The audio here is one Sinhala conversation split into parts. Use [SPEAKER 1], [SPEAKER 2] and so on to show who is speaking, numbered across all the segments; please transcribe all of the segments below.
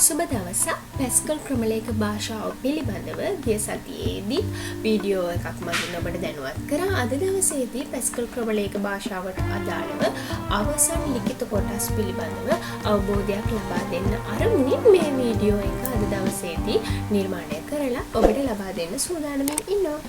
[SPEAKER 1] සුබ දවසක් පැස්කල් ක්‍රමලේඛ භාෂාව පිළිබඳව ගිය සතියේදී වීඩියෝ එකක් මගින් ඔබට දැනුවත් කරා. අද දවසේදී පැස්කල් ක්‍රමලේඛ භාෂාවට අදාළව අවසන් ලිඛිත කොටස් පිළිබඳව අවබෝධයක් ලබා දෙන්න අරමුණින් මේ වීඩියෝ එක අද දවසේදී නිර්මාණය කරලා ඔබට ලබා දෙන්න සූදානම්ින් ඉන්නවා.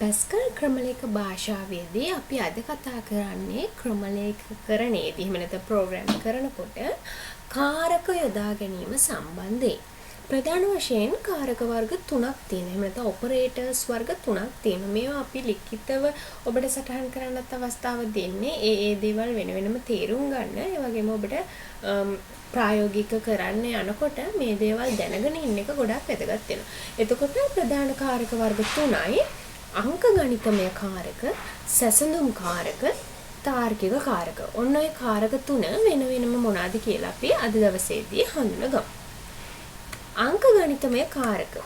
[SPEAKER 1] පැස්කල් ක්‍රමලේඛ භාෂාවේදී අපි අද කතා කරන්නේ ක්‍රමලේඛකරණයේදී එහෙම නැත්නම් ප්‍රෝග්‍රෑම් කරනකොට කාරක යොදා ගැනීම සම්බන්ධයෙන් ප්‍රධාන වශයෙන් කාරක වර්ග 3ක් තියෙනවා. එහෙම නැත්නම් ඔපරේටර්ස් වර්ග 3ක් තියෙනවා. මේවා අපි ලිඛිතව ඔබට සටහන් කරන්නත් අවස්ථාව දෙන්නේ ඒ දේවල් වෙන වෙනම තේරුම් ගන්න. ඒ වගේම ඔබට ප්‍රායෝගික කරන්න යනකොට මේ දේවල් දැනගෙන ඉන්න එක ගොඩක් වැදගත් වෙනවා. එතකොට ප්‍රධාන කාරක වර්ග 3යි අංක ගණිතමය කාරක, සැසඳුම් කාරක, තාර්කික කාරක. ඔන්න ඔය කාරක තුන වෙන වෙනම මොනවාද කියලා අපි අද දවසේදී හඳුනගමු. අංක ගණිතමය කාරක.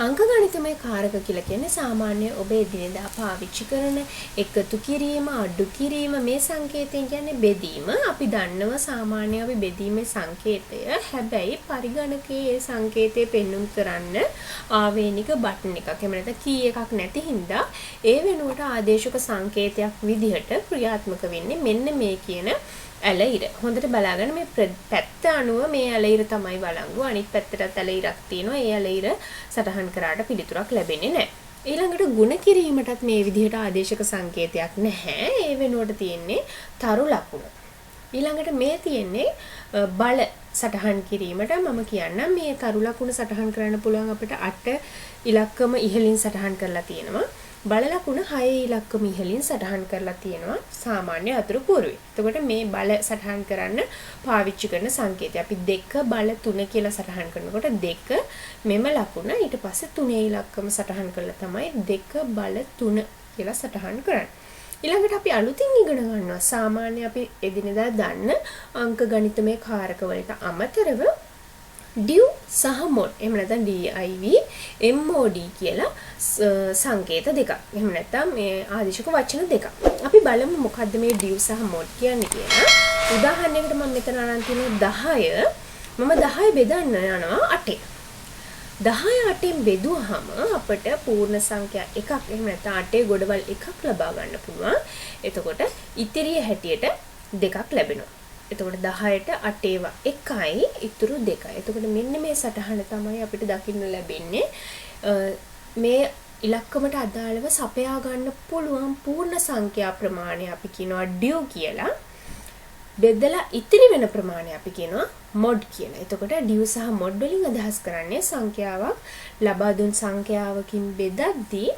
[SPEAKER 1] අංක ගණිතමය කාරක කියලා කියන්නේ සාමාන්‍ය ඔබ එදිනෙදා පාවිච්චි කරන එකතු කිරීම, අඩු කිරීම, මේ සංකේතයෙන් කියන්නේ බෙදීම. අපි දන්නවා සාමාන්‍ය අපි බෙදීමේ සංකේතය. හැබැයි පරිගණකයේ ඒ සංකේතය පෙන්වුම් කරන්න ආවේනික බටන් එකක්. එහෙම නැත්නම් කී එකක් නැති හින්දා ඒ වෙනුවට ආදේශක සංකේතයක් විදිහට ක්‍රියාත්මක වෙන්නේ මෙන්න මේ කියන ඇලයිර. හොඳට බලාගන්න මේ පැත්ත අනුව මේ ඇලයිර තමයි වළංගු. අනිත් පැත්තටත් ඇලයිරක් තියෙනවා. ඒ ඇලයිර සටහන් කරාට පිළිතුරක් ලැබෙන්නේ නැහැ. ඊළඟට ಗುಣ කිරීමටත් මේ විදිහට ආදේශක සංකේතයක් නැහැ. ඒ වෙනුවට තියෙන්නේ තරු ලකුණ. ඊළඟට මේ තියෙන්නේ බල සටහන් කිරීමට මම කියන්නම් මේ තරු ලකුණ සටහන් කරන්න පුළුවන් අපිට 8 ඉලක්කම ඉහළින් සටහන් කරලා තියෙනවා. බල ලකුණ 6 ඉලක්කම ඉහළින් සටහන් කරලා තියෙනවා සාමාන්‍ය අතුරු පුරුයි. එතකොට මේ බල සටහන් කරන්න පාවිච්චි කරන සංකේතය අපි 2 බල 3 කියලා සටහන් කරනකොට 2 මෙම ලකුණ ඊට පස්සේ 3 ඉලක්කම සටහන් කරලා තමයි 2 බල 3 කියලා සටහන් කරන්නේ. ඊළඟට අපි අලුතින් ඉගෙන ගන්නවා සාමාන්‍ය අපි එදිනෙදා දන්න අංක ගණිතමය කාරක වලට අමතරව div සහ mod එහෙම නැත්නම් div mod කියලා සංකේත දෙකක්. එහෙම නැත්නම් මේ ආදේශක වචන දෙකක්. අපි බලමු මොකද්ද මේ div සහ mod කියන්නේ කියලා. උදාහරණයකට මම මෙතන අරන් තියෙනවා 10. මම 10 බෙදන්න යනවා 8. 10 8න් බෙදුවහම අපිට පූර්ණ සංඛ්‍යා එකක් එහෙම නැත්නම් 8 ගොඩවල් එකක් ලබා ගන්න පුළුවන්. එතකොට ඉතිරිය හැටියට දෙකක් ලැබෙනවා. එතකොට 10ට 8 1යි ඉතුරු 2යි. එතකොට මෙන්න මේ සටහන තමයි අපිට දකින්න ලැබෙන්නේ. මේ ඉලක්කමට අදාළව සපයා ගන්න පුළුවන් පූර්ණ සංඛ්‍යා ප්‍රමාණය අපි කියනවා div කියලා. බෙදලා ඉතිරි වෙන ප්‍රමාණය අපි කියනවා mod කියලා. එතකොට div සහ mod වලින් අදහස් කරන්නේ සංඛ්‍යාවක් ලබා දුන් සංඛ්‍යාවකින් බෙදද්දී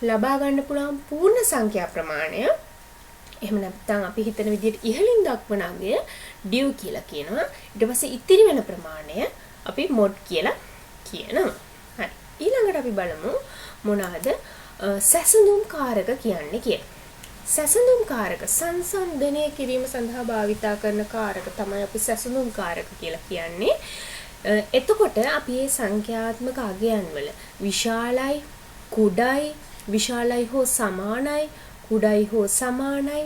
[SPEAKER 1] ලබා ගන්න පුළුවන් පූර්ණ සංඛ්‍යා ප්‍රමාණය. එහෙම නැත්නම් අපි හිතන විදිහට ඉහළින් දක්වන අගය div කියලා කියනවා. ඊට පස්සේ ඉතිරි වෙන ප්‍රමාණය අපි mod කියලා කියනවා. හරි. ඊළඟට අපි බලමු මොනවාද සැසඳුම් කාරක කියන්නේ කියලා. සැසඳුම් කාරක සංසන්දනය කිරීම සඳහා භාවිතා කරන කාරක තමයි අපි සැසඳුම් කාරක කියලා කියන්නේ. එතකොට අපි මේ සංඛ්‍යාත්මක අගයන් වල විශාලයි, කුඩයි, විශාලයි හෝ සමානයි, කුඩයි හෝ සමානයි,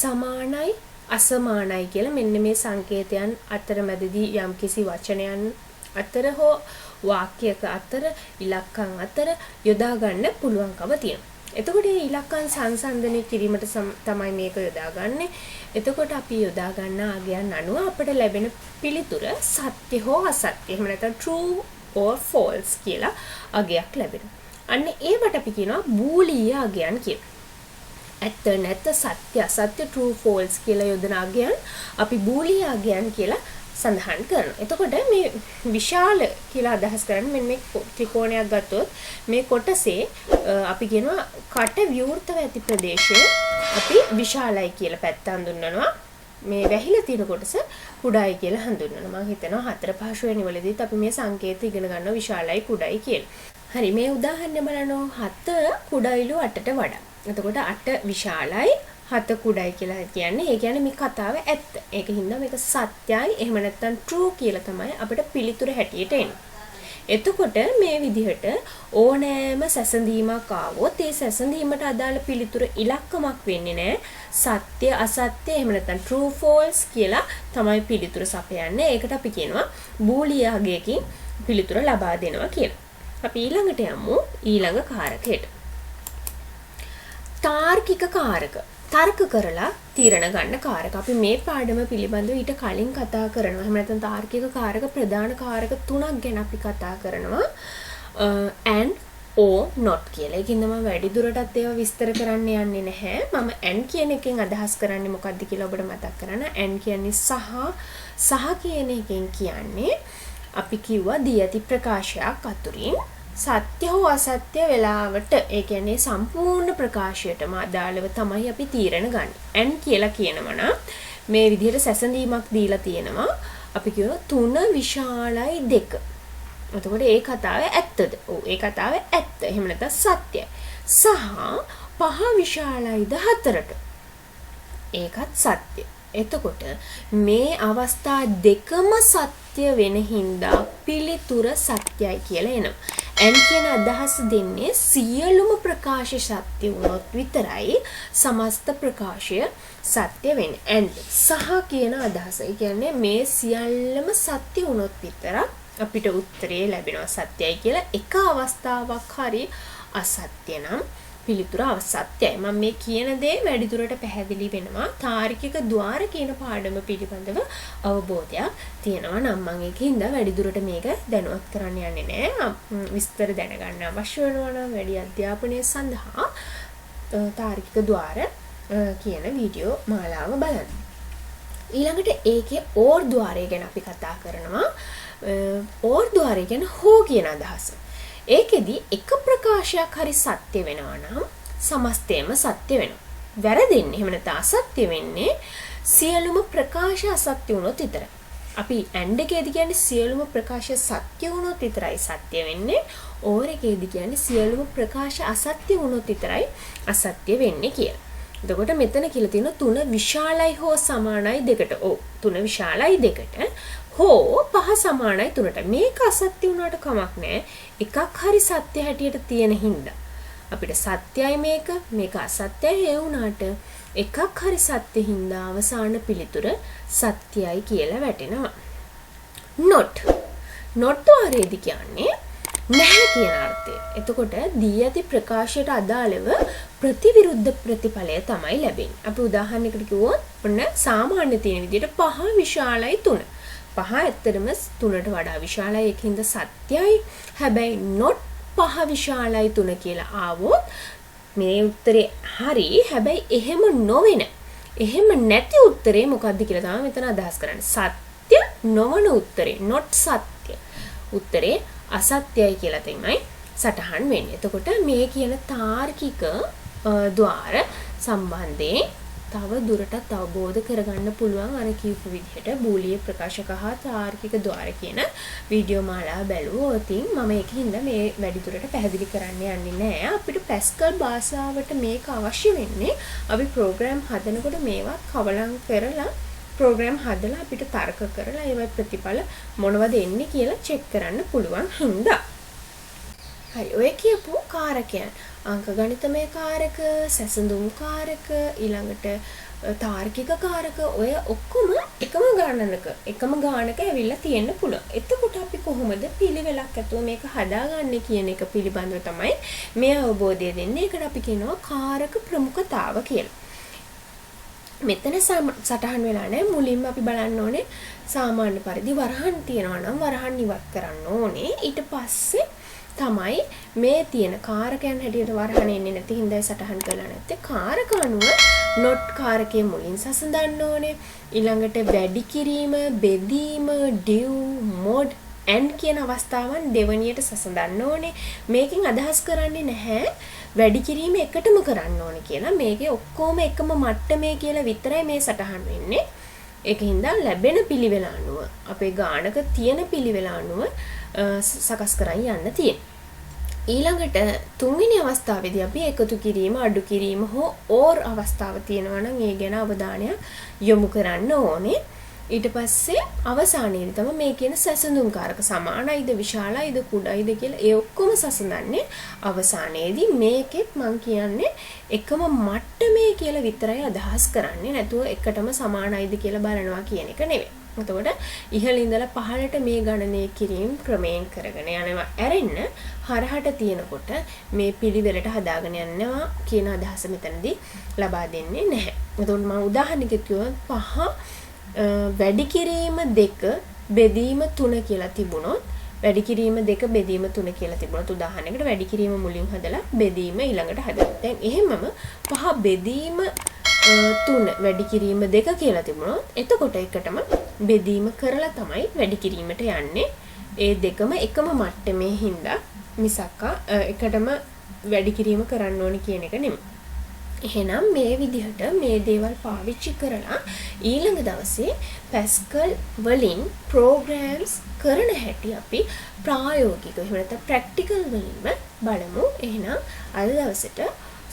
[SPEAKER 1] සමානයි, අසමානයි කියලා මෙන්න මේ සංකේතයන් අතරමැදදී යම්කිසි වචනයන් අතර හෝ වාක්‍යයක අතර ඉලක්කම් අතර යොදා ගන්න පුළුවන්කම තියෙනවා. එතකොට මේ ඉලක්කම් සංසන්දනය කිරීමට තමයි මේක යොදාගන්නේ. එතකොට අපි යොදා ගන්න අගයන් අනුව අපිට ලැබෙන පිළිතුර සත්‍ය හෝ අසත්‍ය එහෙම නැත්නම් true or false කියලා අගයක් ලැබෙනවා. අන්න ඒවට අපි කියනවා බූලීය අගයන් කියලා. ඇත්ත නැත්ත සත්‍ය අසත්‍ය true false කියලා යොදන අගයන් අපි බූලීය අගයන් කියලා සඳහන් කරනවා. එතකොට මේ විශාල කියලා අදහස් කරන්නේ මෙන්න මේ ත්‍රිකෝණයක් ගත්තොත් මේ කොටසේ අපි කියනවා කට විවෘතව ඇති ප්‍රදේශය අපි විශාලයි කියලා පැත්ත හඳුන්වනවා. මේ වැහිලා තියෙන කොටස කුඩායි කියලා හඳුන්වනවා. මම හිතනවා 4 5 වෙනි වලදීත් අපි මේ සංකේත ඉගෙන ගන්නවා විශාලයි කුඩායි කියලා. හරි මේ උදාහරණය බලනවා 7 කුඩයිලු 8ට වඩා. එතකොට 8 විශාලයි 7 කුඩයි කියලා කියන්නේ. ඒ කියන්නේ මේ කතාව ඇත්ත. ඒකින්ද මේක සත්‍යයි එහෙම නැත්නම් true කියලා තමයි අපිට පිළිතුර හැටියට එන්නේ. එතකොට මේ විදිහට ඕනෑම සැසඳීමක් ආවොත් ඒ සැසඳීමට අදාළ පිළිතුර ඉලක්කමක් වෙන්නේ නැහැ. සත්‍ය අසත්‍ය එහෙම නැත්නම් true false කියලා තමයි පිළිතුර සපයන්නේ. ඒකට අපි කියනවා බූලියාගයකින් පිළිතුර ලබා දෙනවා කියලා. අපි ඊළඟට යමු ඊළඟ කාරකයට. තාර්කික කාරක. තර්ක කරලා තීරණ ගන්න කාරක. අපි මේ පාඩම පිළිබඳව ඊට කලින් කතා කරනවා. එහෙම නැත්නම් තාර්කික කාරක ප්‍රධාන කාරක 3ක් ගැන අපි කතා කරනවා. and or not කියලා. ඒකින්ද මම වැඩි දුරටත් ඒවා විස්තර කරන්න යන්නේ නැහැ. මම and කියන එකෙන් අදහස් කරන්නේ මොකක්ද කියලා ඔබට මතක් කරන්න. and කියන්නේ සහ කියන එකෙන් කියන්නේ අපි කිව්වා දී ඇති ප්‍රකාශයක් අතුරින් සත්‍ය හෝ අසත්‍ය වෙලාවට ඒ කියන්නේ සම්පූර්ණ ප්‍රකාශයටම අදාළව තමයි අපි තීරණ ගන්න. and කියලා කියනවා නම් මේ විදිහට සැසඳීමක් දීලා තියෙනවා. අපි කියනවා 3 විශාලයි 2. එතකොට ඒ කතාවේ ඇත්තද? ඔව් ඒ කතාවේ ඇත්ත. එහෙම නැත්නම් සත්‍යයි. සහ 5 විශාලයිද 4ට. ඒකත් සත්‍ය. එතකොට මේ අවස්ථා දෙකම සත්‍ය වෙන හින්දා පිළිතුර සත්‍යයි කියලා එනවා. and කියන අදහස දෙන්නේ සියලුම ප්‍රකාශ සත්‍ය වුණොත් විතරයි සමස්ත ප්‍රකාශය සත්‍ය වෙන්නේ. and සහ කියන අදහස. ඒ කියන්නේ මේ සියල්ලම සත්‍ය වුණොත් විතරක් අපිට උත්තරේ ලැබෙනවා සත්‍යයි කියලා. එක අවස්ථාවක් හරි අසත්‍ය නම් පිළිතුර අසත්‍යයි. මම මේ කියන දේ වැඩිදුරට පැහැදිලි වෙනවා. තාර්කික ద్వාර කියන පාඩම පිළිබඳව අවබෝධයක් තියෙනවා නම් මම ඒකින්ද වැඩිදුරට මේක දැනුවත් කරන්න යන්නේ නැහැ. විස්තර දැනගන්න අවශ්‍ය වෙනවා නම් වැඩි අධ්‍යාපනය සඳහා තාර්කික ద్వාර කියන වීඩියෝ මාලාව බලන්න. ඊළඟට ඒකේ ඕර් ద్వාරය ගැන අපි කතා කරනවා. ඕර් ద్వාරය කියන්නේ හෝ කියන අදහස. ඒකෙදි එක ප්‍රකාශයක් හරි සත්‍ය වෙනවා නම් සමස්තයම සත්‍ය වෙනවා. වැරදෙන්නේ එහෙම නැත්නම් අසත්‍ය වෙන්නේ සියලුම ප්‍රකාශ අසත්‍ය වුණොත් විතරයි. අපි and එකේදී කියන්නේ සියලුම ප්‍රකාශ සත්‍ය වුණොත් විතරයි සත්‍ය වෙන්නේ. ඕර් එකේදී කියන්නේ සියලුම ප්‍රකාශ අසත්‍ය වුණොත් විතරයි අසත්‍ය වෙන්නේ කියලා. එතකොට මෙතන කියලා තියෙනවා 3 විශාලයි හෝ සමානයි 2ට. ඔව් 3 විශාලයි 2ට. හෝ 5 සමානයි 3ට. මේක අසත්‍ය වුණාට කමක් නැහැ. එකක් හරි සත්‍ය හැටියට තියෙන හින්දා අපිට සත්‍යයි මේක අසත්‍යයි ඒ වුණාට එකක් හරි සත්‍ය හින්දා අවසාන පිළිතුර සත්‍යයි කියලා වැටෙනවා. not වාරයේදී කියන්නේ නැහැ කියන අර්ථය. එතකොට දී ඇති ප්‍රකාශයට අදාළව ප්‍රතිවිරුද්ධ ප්‍රතිඵලය තමයි ලැබෙන්නේ. අපි උදාහරණයකට කිව්වොත් ඔන්න සාමාන්‍ය තියෙන විදිහට 5 විශාලයි 3. 5 ඇත්තටම 3ට වඩා විශාලයි ඒකින්ද සත්‍යයි. හැබැයි not 5 විශාලයි 3 කියලා ආවොත් මේ උත්තරේ හරි. හැබැයි එහෙම නොවෙන එහෙම නැති උත්තරේ මොකක්ද කියලා තමයි මෙතන අදහස් කරන්නේ. සත්‍ය නොවන උත්තරේ not සත්‍ය උත්තරේ අසත්‍යයි කියලා තමයි සටහන් වෙන්නේ. එතකොට මේ කියන තාර්කික ద్వාර සම්බන්ධයෙන් තව දුරටත් අවබෝධ කරගන්න පුළුවන් අර කියපු විදිහට බූලිය ප්‍රකාශක හා තාර්කික ద్వාර කියන වීඩියෝ මාලාව බැලුවොත් මම ඒකින්ද මේ වැඩි දුරට පැහැදිලි කරන්න යන්නේ නැහැ. අපිට පැස්කල් භාෂාවට මේක අවශ්‍ය වෙන්නේ අපි ප්‍රෝග්‍රෑම් හදනකොට මේවා කවලම් කරලා ප්‍රෝග්‍රෑම් හදලා අපිට තර්ක කරලා ඒවයි ප්‍රතිඵල මොනවද එන්නේ කියලා චෙක් කරන්න පුළුවන් හින්දා. හරි ඔය කියපු කාරකයන් අංක ගණිතමය කාරක, සැසඳුම් කාරක, ඊළඟට තාර්කික කාරක ඔය ඔක්කොම එකම ගානක ඇවිල්ලා තියෙන්න පුළුවන්. එතකොට අපි කොහොමද පිළිවෙලක් ඇතුව මේක හදාගන්නේ කියන එක පිළිබඳව තමයි මේ අවබෝධය දෙන්නේ. ඒකට අපි කියනවා කාරක ප්‍රමුඛතාව කියලා. මෙතන සටහන් වෙලා නැහැ. මුලින්ම අපි බලන්න ඕනේ සාමාන්‍ය පරිදි වරහන් තියෙනවා නම් වරහන් ඉවත් කරන්න ඕනේ. ඊට පස්සේ තමයි මේ තියෙන කාරකයන් හැටියට වරහන් එන්නේ නැති හින්දා සටහන් කරලා නැත්තේ. කාරක අනුව not කාරකයේ මුලින් සසඳන්න ඕනේ. ඊළඟට වැඩි කිරීම, බෙදීම, div, mod and කියන අවස්ථාවන් දෙවණියට සසඳන්න ඕනේ. මේකෙන් අදහස් කරන්නේ නැහැ වැඩි කිරීම එකටම කරන්න ඕනේ කියලා. මේකේ ඔක්කොම එකම මට්ටමේ කියලා විතරයි මේ සටහන් වෙන්නේ. ඒකින්ද ලැබෙන පිළිවෙල අනුව අපේ ගානක තියෙන පිළිවෙල අනුව සකස් කරන් යන්න තියෙනවා. ඊළඟට තුන්වෙනි අවස්ථාවේදී අපි එකතු කිරීම, අඩු කිරීම හෝ or අවස්ථාව තියෙනවා නම් ඒ ගැන අවධානය යොමු කරන්න ඕනේ. ඊට පස්සේ අවසානයේදී තමයි මේ කියන සැසඳුම් කාරක සමානයිද විශාලයිද කුඩයිද කියලා ඒ ඔක්කොම සසඳන්නේ අවසානයේදී. මේකෙත් මම කියන්නේ එකම මට්ටමේ කියලා විතරයි අදහස් කරන්නේ. නැතුව එකටම සමානයිද කියලා බලනවා කියන එක නෙවෙයි. එතකොට ඉහළ ඉඳලා පහළට මේ ගණනය කිරීම ක්‍රමයෙන් කරගෙන යනවා. ඇරෙන්න හරහට තියෙනකොට මේ පිළිවෙලට හදාගෙන යනවා කියන අදහස මෙතනදී ලබා දෙන්නේ නැහැ. එතකොට මම උදාහරණයකට කිව්වොත් 5 වැඩි කිරීම 2 බෙදීම 3 කියලා තිබුණොත් වැඩි කිරීම 2 බෙදීම 3 කියලා තිබුණොත් උදාහරණයකට වැඩි කිරීම මුලින් හදලා බෙදීම ඊළඟට හදලා. දැන් එහෙමම 5 බෙදීම 3 වැඩි කිරීම 2 කියලා තිබුණොත් එතකොට එකටම බෙදීම කරලා තමයි වැඩි කිරීමට යන්නේ. ඒ දෙකම එකම මට්ටමේ හින්දා මිසක්කා එකටම වැඩි කිරීම කරන්න ඕනේ කියන එක නෙමෙයි. එහෙනම් මේ විදිහට මේ දේවල් පාවිච්චි කරලා ඊළඟ දවසේ පැස්කල් වලින් ප්‍රෝග්‍රෑම්ස් කරන හැටි අපි ප්‍රායෝගිකව එහෙම නැත්නම් ප්‍රැක්ටිකල් වලින්ම බලමු. එහෙනම් අද දවසට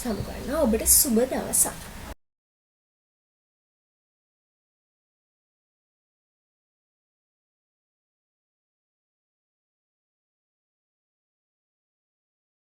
[SPEAKER 1] සමු ගන්නවා. ඔබට සුබ දවසක්.